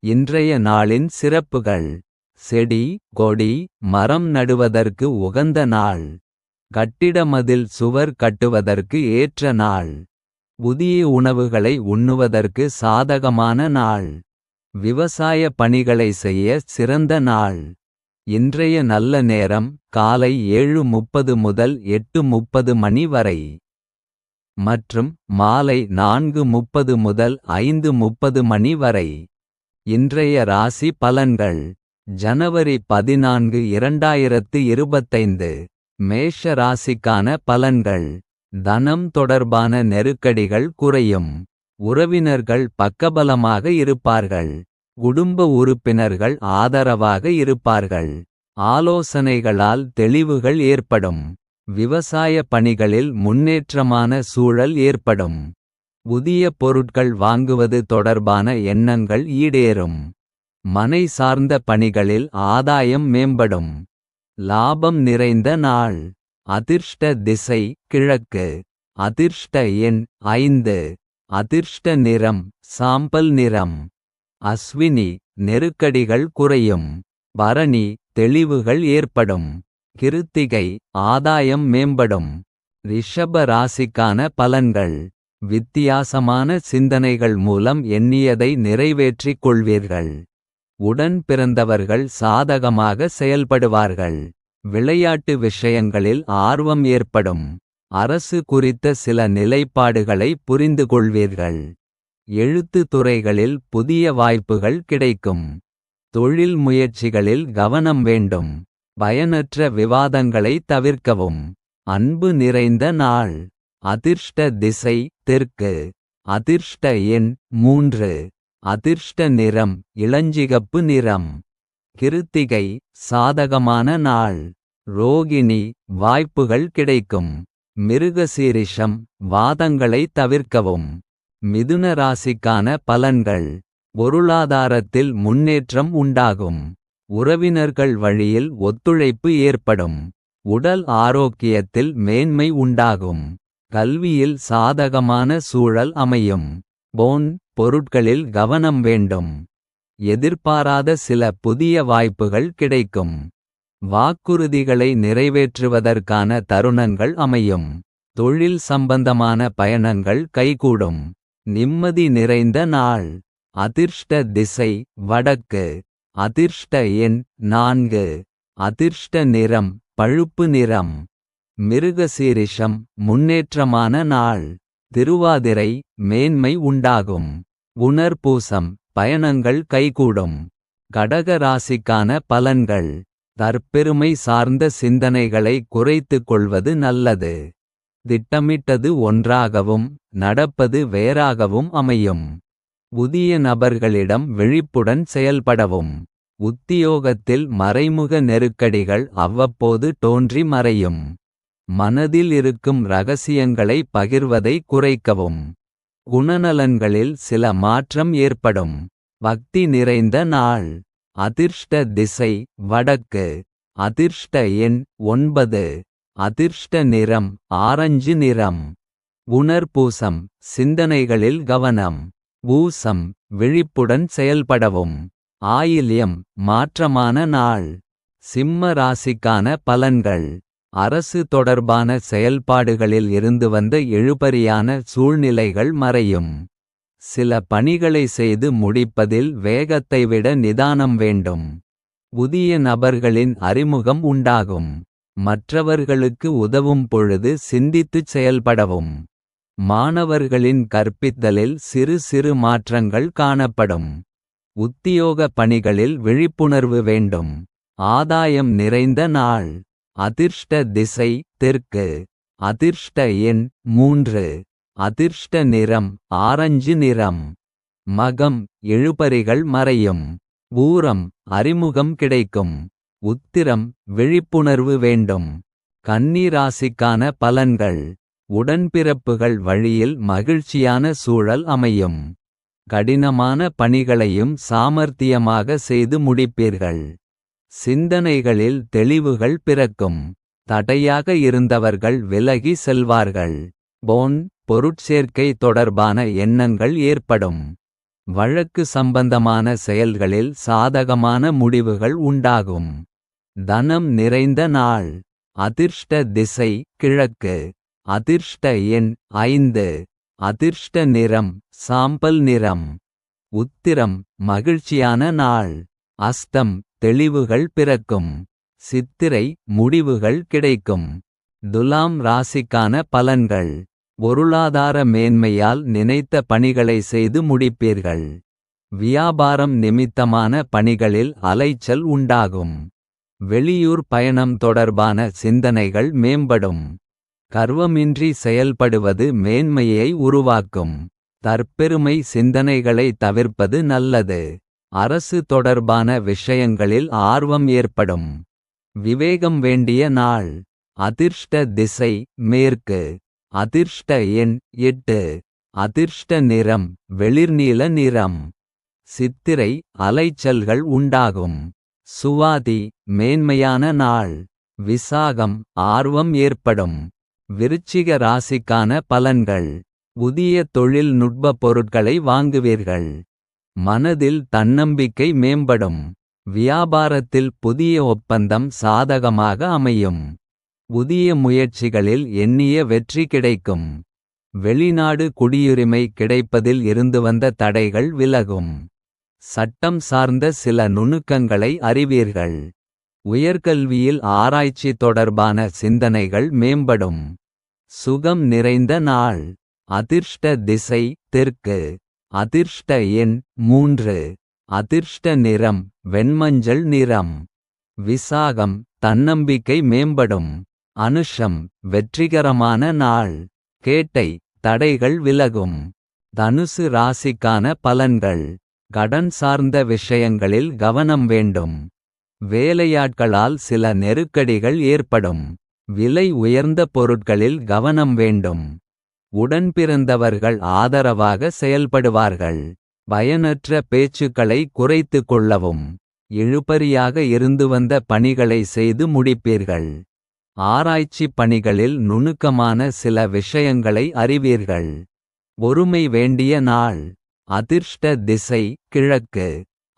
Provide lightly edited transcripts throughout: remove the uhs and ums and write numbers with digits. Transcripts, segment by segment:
இன்றைய நாளின் சிறப்புகள். செடி கொடி மரம் நடுவதற்கு உகந்த நாள். கட்டிட மதில் சுவர் கட்டுவதற்கு ஏற்ற நாள். புதிய உணவுகளை உண்ணுவதற்கு சாதகமான நாள். விவசாய பணிகளை செய்ய சிறந்த நாள். இன்றைய நல்ல நேரம் காலை 7:30 முதல் 8:30 மணி வரை. மற்றும் மாலை 4:30 முதல் 5:30 மணி வரை. இன்றைய ராசி பலன்கள். ஜனவரி 14 2025. மேஷ ராசிக்கான பலன்கள். தனம் தொடர்பான நெருக்கடிகள் குறையும். உறவினர்கள் பக்கபலமாக இருப்பார்கள். குடும்ப உறுப்பினர்கள் ஆதரவாக இருப்பார்கள். ஆலோசனைகளால் தெளிவுகள் ஏற்படும். விவசாய பணிகளில் முன்னேற்றமான சூழல் ஏற்படும். புதிய பொருட்கள் வாங்குவது தொடர்பான எண்ணங்கள் ஈடேறும். மனை சார்ந்த பணிகளில் ஆதாயம் மேம்படும். லாபம் நிறைந்த நாள். அதிர்ஷ்ட திசை கிழக்கு. அதிர்ஷ்ட எண் 5. அதிர்ஷ்ட நிறம் சாம்பல் நிறம். அஸ்வினி நெருக்கடிகள் குறையும். பரணி தெளிவுகள் ஏற்படும். கிருத்திகை ஆதாயம் மேம்படும். ரிஷப ராசிக்கான பலன்கள். வித்தியாசமான சிந்தனைகள் மூலம் எண்ணியதை நிறைவேற்றிக் கொள்வீர்கள். உடன் பிறந்தவர்கள் சாதகமாக செயல்படுவார்கள். விளையாட்டு விஷயங்களில் ஆர்வம் ஏற்படும். அரசு குறித்த சில நிலைப்பாடுகளை புரிந்து கொள்வீர்கள். எழுத்து துறைகளில் புதிய வாய்ப்புகள் கிடைக்கும். தொழில் முயற்சிகளில் கவனம் வேண்டும். பயனற்ற விவாதங்களை தவிர்க்கவும். அன்பு நிறைந்த நாள். அதிர்ஷ்ட திசை தெற்கு. அதிர்ஷ்ட எண் 3. அதிர்ஷ்ட நிறம் இளஞ்சிகப்பு நிறம். கிருத்திகை சாதகமான நாள். ரோகிணி வாய்ப்புகள் கிடைக்கும். மிருகசீரிஷம் வாதங்களை தவிர்க்கவும். மிதுன ராசிக்கான பலன்கள். பொருளாதாரத்தில் முன்னேற்றம் உண்டாகும். உறவினர்கள் வழியில் ஒத்துழைப்பு ஏற்படும். உடல் ஆரோக்கியத்தில் மேன்மை உண்டாகும். கல்வியில் சாதகமான சூழல் அமையும். பொன் பொருட்களில் கவனம் வேண்டும். எதிர்பாராத சில புதிய வாய்ப்புகள் கிடைக்கும். வாக்குறுதிகளை நிறைவேற்றுவதற்கான தருணங்கள் அமையும். தொழில் சம்பந்தமான பயணங்கள் கைகூடும். நிம்மதி நிறைந்த நாள். அதிர்ஷ்ட திசை வடக்கு. அதிர்ஷ்ட எண் 4. அதிர்ஷ்ட நிறம் பழுப்பு நிறம். மிருகசீரிஷம் முன்னேற்றமான நாள். திருவாதிரை மேன்மை உண்டாகும். புனர்பூசம் பயணங்கள் கைகூடும். கடக ராசிக்கான பலன்கள். தற்பெருமை சார்ந்த சிந்தனைகளை குறைத்துக் கொள்வது நல்லது. திட்டமிட்டது ஒன்றாகவும் நடப்பது வேறாகவும் அமையும். புதிய நபர்களிடம் விழிப்புடன் செயல்படவும். உத்தியோகத்தில் மறைமுக நெருக்கடிகள் அவ்வப்போது தோன்றி மறையும். மனதில் இருக்கும் இரகசியங்களை பகிர்வதை குறைக்கவும். குணநலன்களில் சில மாற்றம் ஏற்படும். பக்தி நிறைந்த நாள். அதிர்ஷ்ட திசை வடக்கு. அதிர்ஷ்ட எண் 9. அதிர்ஷ்ட நிறம் ஆரஞ்சு நிறம். புனர்பூசம் சிந்தனைகளில் கவனம். பூசம் விழிப்புடன் செயல்படவும். ஆயில்யம் மாற்றமான நாள். சிம்ம ராசிக்கான பலன்கள். அரசு தொடர்பான செயல்பாடுகளில் இருந்து வந்த இழுபறியான சூழ்நிலைகள் மறையும். சில பணிகளை செய்து முடிப்பதில் வேகத்தை விட நிதானம் வேண்டும். புதிய நபர்களின் அறிமுகம் உண்டாகும். மற்றவர்களுக்கு உதவும் பொழுது சிந்தித்துச் செயல்படவும். மாணவர்களின் கற்பித்தலில் சிறு சிறு மாற்றங்கள் காணப்படும். உத்தியோக பணிகளில் விழிப்புணர்வு வேண்டும். ஆதாயம் நிறைந்த நாள். அதிர்ஷ்ட திசை தெற்கு. அதிர்ஷ்ட எண் 3. அதிர்ஷ்ட நிறம் ஆரஞ்சு நிறம். மகம் இழுபறிகள் மறையும். பூரம் அறிமுகம் கிடைக்கும். உத்திரம் விழிப்புணர்வு வேண்டும். கன்னி ராசிக்கான பலன்கள். உடன்பிறப்புகள் வழியில் மகிழ்ச்சியான சூழல் அமையும். கடினமான பணிகளையும் சாமர்த்தியமாக செய்து முடிப்பீர்கள். சிந்தனைகளில் தெளிவுகள் பிறக்கும். தடையாக இருந்தவர்கள் விலகி செல்வார்கள். பொன் பொருட்சேர்க்கை தொடர்பான எண்ணங்கள் ஏற்படும். வழக்கு சம்பந்தமான செயல்களில் சாதகமான முடிவுகள் உண்டாகும். தனம் நிறைந்த நாள். அதிர்ஷ்ட திசை கிழக்கு. அதிர்ஷ்ட எண் 5. அதிர்ஷ்ட நிறம் சாம்பல் நிறம். உத்திரம் மகிழ்ச்சியான நாள். அஸ்தம் தெளிவுகள் பிறக்கும். சித்திரை முடிவுகள் கிடைக்கும். துலாம் ராசிக்கான பலன்கள். பொருளாதார மேன்மையால் நினைத்த பணிகளை செய்து முடிப்பீர்கள். வியாபாரம் நிமித்தமான பணிகளில் அலைச்சல் உண்டாகும். வெளியூர் பயணம் தொடர்பான சிந்தனைகள் மேம்படும். கர்வமின்றி செயல்படுவது மேன்மையை உருவாக்கும். தற்பெருமை சிந்தனைகளை தவிர்ப்பது நல்லது. அரசு தொடர்பான விஷயங்களில் ஆர்வம் ஏற்படும். விவேகம் வேண்டிய நாள். அதிர்ஷ்ட திசை மேற்கு. அதிர்ஷ்ட எண் 8. அதிர்ஷ்ட நிறம் வெளிர்நீல நிறம். சித்திரை அலைச்சல்கள் உண்டாகும். சுவாதி மேன்மையான நாள். விசாகம் ஆர்வம் ஏற்படும். விருச்சிக ராசிக்கான பலன்கள். புதிய தொழில்நுட்ப பொருட்களை வாங்குவீர்கள். மனதில் தன்னம்பிக்கை மேம்படும். வியாபாரத்தில் புதிய ஒப்பந்தம் சாதகமாக அமையும். புதிய முயற்சிகளில் எண்ணிய வெற்றி கிடைக்கும். வெளிநாடு குடியுரிமை கிடைப்பதில் இருந்து வந்த தடைகள் விலகும். சட்டம் சார்ந்த சில நுணுக்கங்களை அறிவீர்கள். உயர்கல்வியில் ஆராய்ச்சி தொடர்பான சிந்தனைகள் மேம்படும். சுகம் நிறைந்த நாள். அதிர்ஷ்ட திசை தெற்கு. அதிர்ஷ்ட எண் 3. அதிர்ஷ்ட நிறம் வெண்மஞ்சள் நிறம். விசாகம் தன்னம்பிக்கை மேம்படும். அனுஷம் வெற்றிகரமான நாள். கேட்டை தடைகள் விலகும். தனுசு ராசிக்கான பலன்கள். கடன் சார்ந்த விஷயங்களில் கவனம் வேண்டும். வேலையாட்களால் சில நெருக்கடிகள் ஏற்படும். விலை உயர்ந்த பொருட்களில் கவனம் வேண்டும். உடன்பிறந்தவர்கள் ஆதரவாக செயல்படுவார்கள். பயனற்ற பேச்சுக்களை குறைத்துக் கொள்ளவும். இழுபறியாக இருந்து வந்த பணிகளை செய்து முடிப்பீர்கள். ஆராய்ச்சி பணிகளில் நுணுக்கமான சில விஷயங்களை அறிவீர்கள். பொறுமை வேண்டிய நாள். அதிர்ஷ்ட திசை கிழக்கு.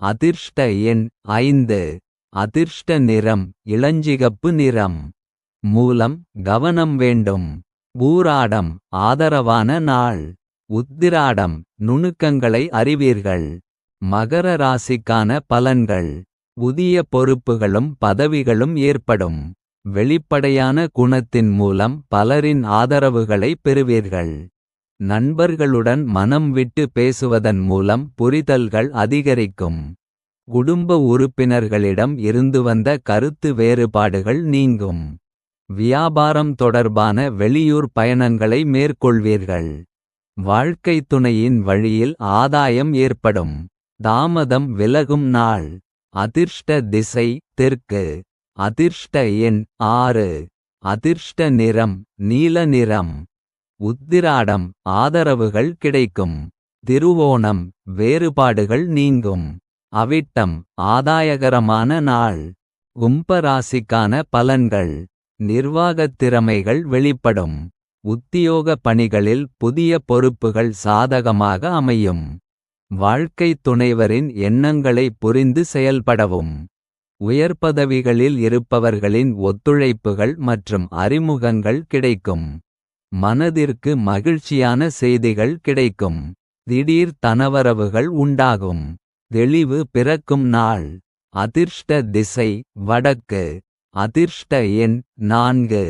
அதிர்ஷ்ட எண் 5. அதிர்ஷ்ட நிறம் இளஞ்சிகப்பு நிறம். மூலம் கவனம் வேண்டும். பூராடம் ஆதரவான நாள். உத்திராடம் நுணுக்கங்களை அறிவீர்கள். மகர ராசிக்கான பலன்கள். புதிய பொறுப்புகளும் பதவிகளும் ஏற்படும். வெளிப்படையான குணத்தின் மூலம் பலரின் ஆதரவுகளை பெறுவீர்கள். நண்பர்களுடன் மனம் விட்டு பேசுவதன் மூலம் புரிதல்கள் அதிகரிக்கும். குடும்ப உறுப்பினர்களிடம் இருந்து வந்த கருத்து வேறுபாடுகள் நீங்கும். வியாபாரம் தொடர்பான வெளியூர் பயணங்களை மேற்கொள்வீர்கள். வாழ்க்கை துணையின் வழியில் ஆதாயம் ஏற்படும். தாமதம் விலகும் நாள். அதிர்ஷ்ட திசை தெற்கு. அதிர்ஷ்ட எண் 6. அதிர்ஷ்ட நிறம் நீல நிறம். உத்திராடம் ஆதரவுகள் கிடைக்கும். திருவோணம் வேறுபாடுகள் நீங்கும். அவிட்டம் ஆதாயகரமான நாள். கும்பராசிக்கான பலன்கள். நிர்வாகத் திறமைகள் வெளிப்படும். உத்தியோக பணிகளில் புதிய பொறுப்புகள் சாதகமாக அமையும். வாழ்க்கை துணைவரின் எண்ணங்களை புரிந்து செயல்படவும். உயர் பதவிகளில் இருப்பவர்களின் ஒத்துழைப்புகள் மற்றும் அறிமுகங்கள் கிடைக்கும். மனதிற்கு மகிழ்ச்சியான செய்திகள் கிடைக்கும். திடீர் தனவரவுகள் உண்டாகும். தெளிவு பிறக்கும் நாள். அதிர்ஷ்ட திசை வடக்கு. அதிர்ஷ்ட எண் 4.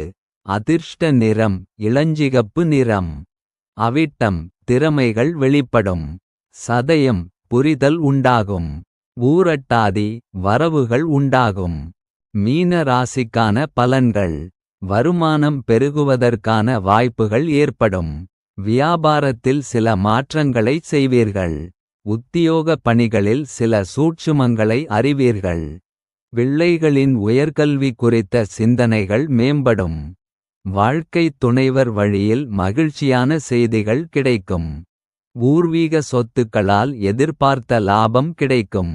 அதிர்ஷ்ட நிறம் இளஞ்சிகப்பு நிறம். அவிட்டம் திறமைகள் வெளிப்படும். சதயம் புரிதல் உண்டாகும். ஊரட்டாதி வரவுகள் உண்டாகும். மீன ராசிக்கான பலன்கள். வருமானம் பெருகுவதற்கான வாய்ப்புகள் ஏற்படும். வியாபாரத்தில் சில மாற்றங்களை செய்வீர்கள். உத்தியோக பணிகளில் சில சூட்சுமங்களை அறிவீர்கள். பிள்ளைகளின் உயர்கல்வி குறித்த சிந்தனைகள் மேம்படும். வாழ்க்கை துணைவர் வழியில் மகிழ்ச்சியான செய்திகள் கிடைக்கும். பூர்வீக சொத்துக்களால் எதிர்பார்த்த லாபம் கிடைக்கும்.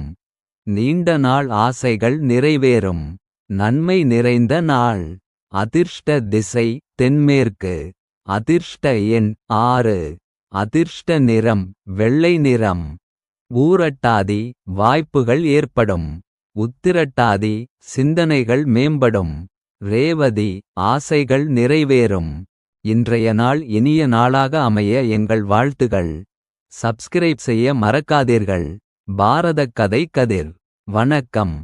நீண்ட நாள் ஆசைகள் நிறைவேறும். நன்மை நிறைந்த நாள். அதிர்ஷ்ட திசை தென்மேற்கு. அதிர்ஷ்ட எண் 6. அதிர்ஷ்ட நிறம் வெள்ளை நிறம். ஊரட்டாதி வாய்ப்புகள் ஏற்படும். உத்திரட்டாதி சிந்தனைகள் மேம்படும். ரேவதி ஆசைகள் நிறைவேறும். இன்றைய நாள் இனிய நாளாக அமைய எங்கள் வாழ்த்துகள். சப்ஸ்கிரைப் செய்ய மறக்காதீர்கள். பாரதக் கதை கதிர். வணக்கம்.